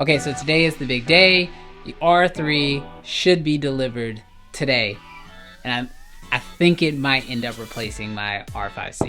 Okay, so today is the big day. The R3 should be delivered today. And I think it might end up replacing my R5C.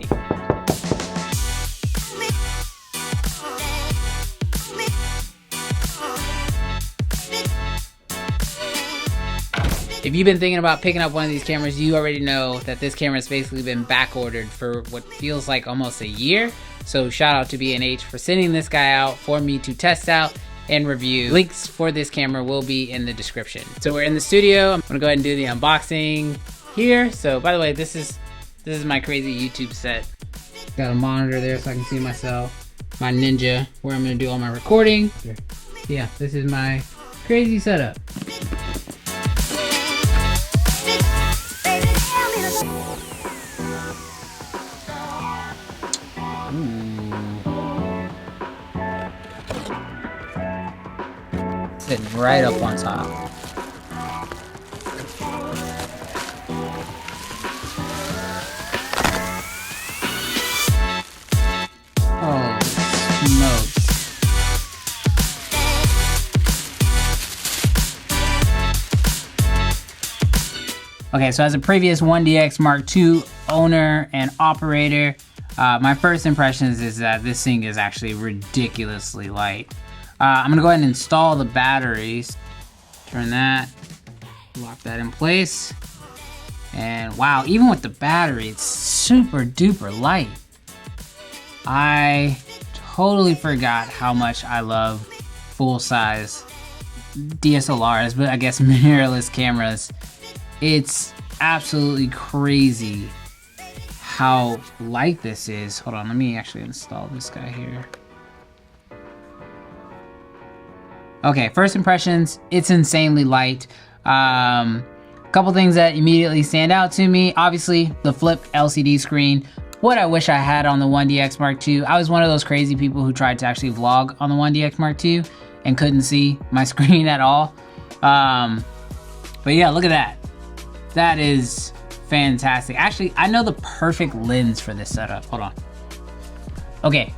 If you've been thinking about picking up one of these cameras, you already know that this camera has basically been back ordered for what feels like almost a year. So shout out to B&H for sending this guy out for me to test out and review. Links for this camera will be in the description. So we're in the studio. I'm gonna go ahead and do the unboxing here. So by the way, this is my crazy YouTube set. Got a monitor there so I can see myself. My Ninja, where I'm gonna do all my recording. Yeah, this is my crazy setup. Sitting right up on top. Oh, smokes. Okay, so as a previous 1DX Mark II owner and operator, my first impressions is that this thing is actually ridiculously light. I'm gonna go ahead and install the batteries. Turn that, lock that in place. And wow, even with the battery, it's super duper light. I totally forgot how much I love full-size DSLRs, but I guess mirrorless cameras. It's absolutely crazy how light this is. Hold on, let me actually install this guy here. Okay, first impressions, it's insanely light. Couple things that immediately stand out to me. Obviously, the flip LCD screen. What I wish I had on the 1DX Mark II. I was one of those crazy people who tried to actually vlog on the 1DX Mark II and couldn't see my screen at all. But yeah, look at that. That is fantastic. Actually, I know the perfect lens for this setup. Hold on. Okay.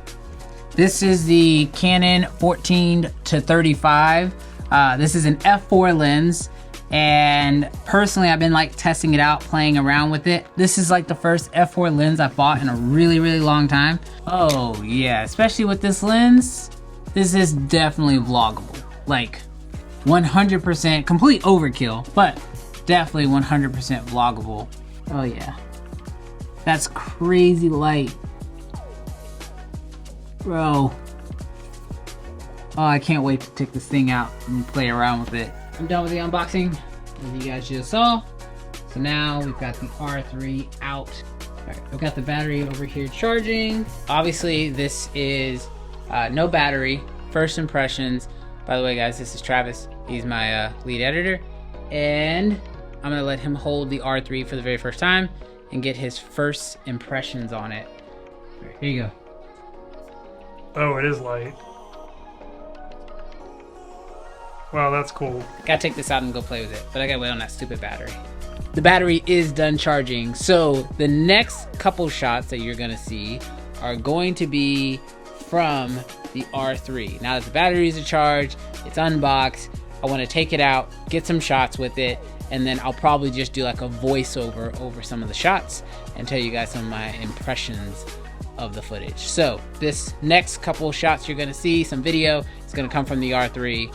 This is the Canon 14-35. This is an f4 lens, and personally I've been like testing it out, playing around with it. This is like the first f4 lens I've bought in a really long time. Oh yeah, especially with this lens, this is definitely vloggable. Like 100% complete overkill, but definitely 100% vloggable. Oh yeah, that's crazy light. Bro. Oh, I can't wait to take this thing out and play around with it. I'm done with the unboxing, as you guys just saw. So now we've got the R3 out. All right, I've got the battery over here charging. Obviously, this is no battery. First impressions. By the way, guys, this is Travis. He's my lead editor. And I'm gonna let him hold the R3 for the very first time and get his first impressions on it. All right, here you go. Oh, it is light. Wow, that's cool. Gotta take this out and go play with it, but I gotta wait on that stupid battery. The battery is done charging, so the next couple shots that you're gonna see are going to be from the R3. Now that the batteries are charged, it's unboxed, I wanna take it out, get some shots with it, and then I'll probably just do like a voiceover over some of the shots and tell you guys some of my impressions of the footage. So this next couple of shots you're gonna see, some video, it's gonna come from the R3.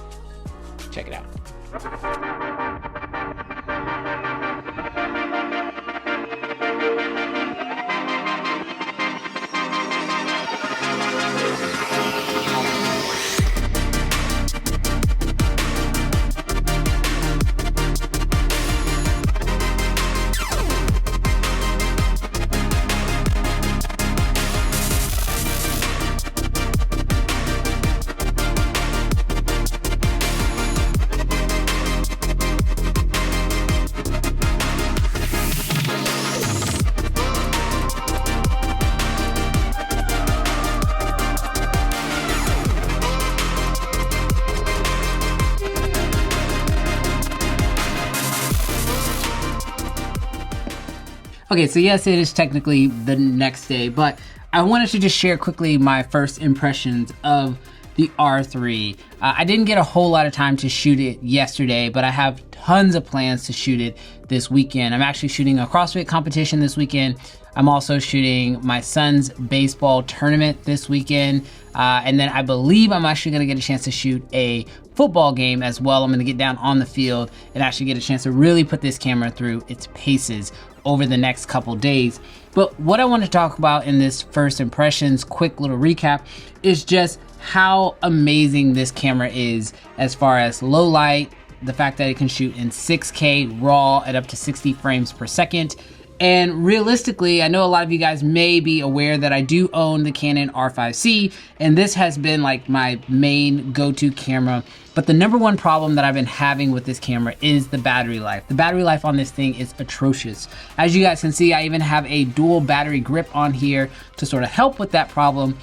Check it out. Okay, so yes, it is technically the next day, but I wanted to just share quickly my first impressions of the R3. I didn't get a whole lot of time to shoot it yesterday, but I have tons of plans to shoot it this weekend. I'm actually shooting a CrossFit competition this weekend. I'm also shooting my son's baseball tournament this weekend. And then I believe I'm actually gonna get a chance to shoot a football game as well. I'm gonna get down on the field and actually get a chance to really put this camera through its paces over the next couple days. But what I want to talk about in this first impressions, quick little recap, is just how amazing this camera is as far as low light, the fact that it can shoot in 6K raw at up to 60 frames per second. And realistically, I know a lot of you guys may be aware that I do own the Canon R5C, and this has been like my main go-to camera. But the number one problem that I've been having with this camera is the battery life. The battery life on this thing is atrocious. As you guys can see, I even have a dual battery grip on here to sort of help with that problem.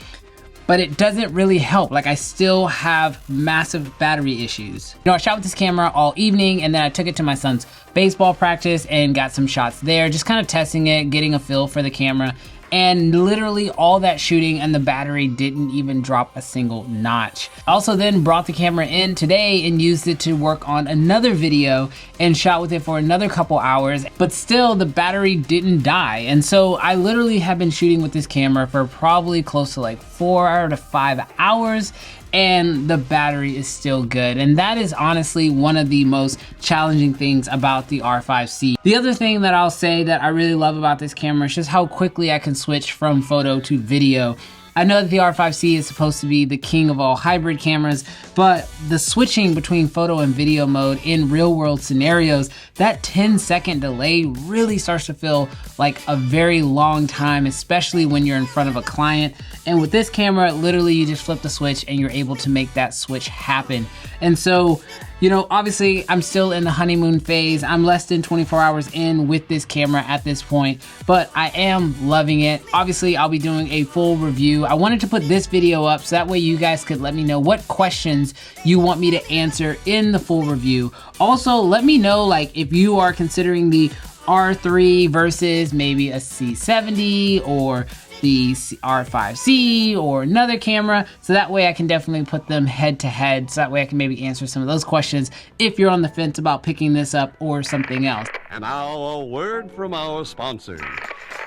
But it doesn't really help. Like, I still have massive battery issues. You know, I shot with this camera all evening, and then I took it to my son's baseball practice and got some shots there, just kind of testing it, getting a feel for the camera. And literally all that shooting and the battery didn't even drop a single notch. I also then brought the camera in today and used it to work on another video and shot with it for another couple hours, but still the battery didn't die. And so I literally have been shooting with this camera for probably close to like 4 to 5 hours, and the battery is still good. And that is honestly one of the most challenging things about the R5C. The other thing that I'll say that I really love about this camera is just how quickly I can switch from photo to video. I know that the R5C is supposed to be the king of all hybrid cameras, but the switching between photo and video mode in real world scenarios, that 10-second delay really starts to feel like a very long time, especially when you're in front of a client. And with this camera, literally you just flip the switch and you're able to make that switch happen. And so, you know, obviously I'm still in the honeymoon phase. I'm less than 24 hours in with this camera at this point, but I am loving it. Obviously, I'll be doing a full review. I wanted to put this video up so that way you guys could let me know what questions you want me to answer in the full review. Also, let me know like if you are considering the R3 versus maybe a C70 or the R5C or another camera, so that way I can definitely put them head to head, so that way I can maybe answer some of those questions if you're on the fence about picking this up or something else. And now a word from our sponsors.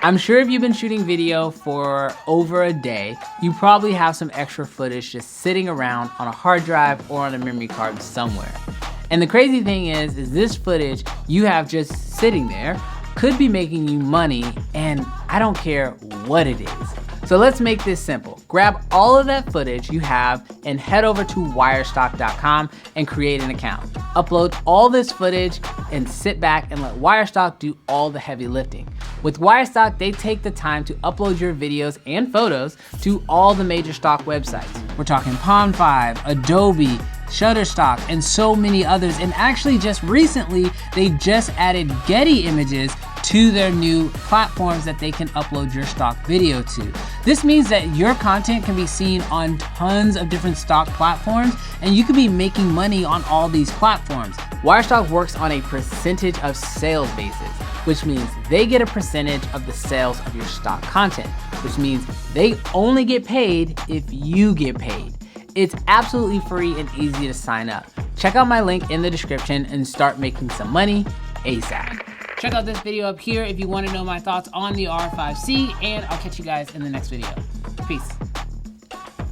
I'm sure if you've been shooting video for over a day, you probably have some extra footage just sitting around on a hard drive or on a memory card somewhere. And the crazy thing is this footage you have just sitting there could be making you money, and I don't care what it is. So let's make this simple. Grab all of that footage you have and head over to wirestock.com and create an account. Upload all this footage and sit back and let Wirestock do all the heavy lifting. With Wirestock, they take the time to upload your videos and photos to all the major stock websites. We're talking Palm 5, Adobe, Shutterstock, and so many others. And actually just recently, they just added Getty images to their new platforms that they can upload your stock video to. This means that your content can be seen on tons of different stock platforms, and you could be making money on all these platforms. Wirestock works on a percentage of sales basis, which means they get a percentage of the sales of your stock content, which means they only get paid if you get paid. It's absolutely free and easy to sign up. Check out my link in the description and start making some money ASAP. Check out this video up here if you want to know my thoughts on the R5C, and I'll catch you guys in the next video. Peace.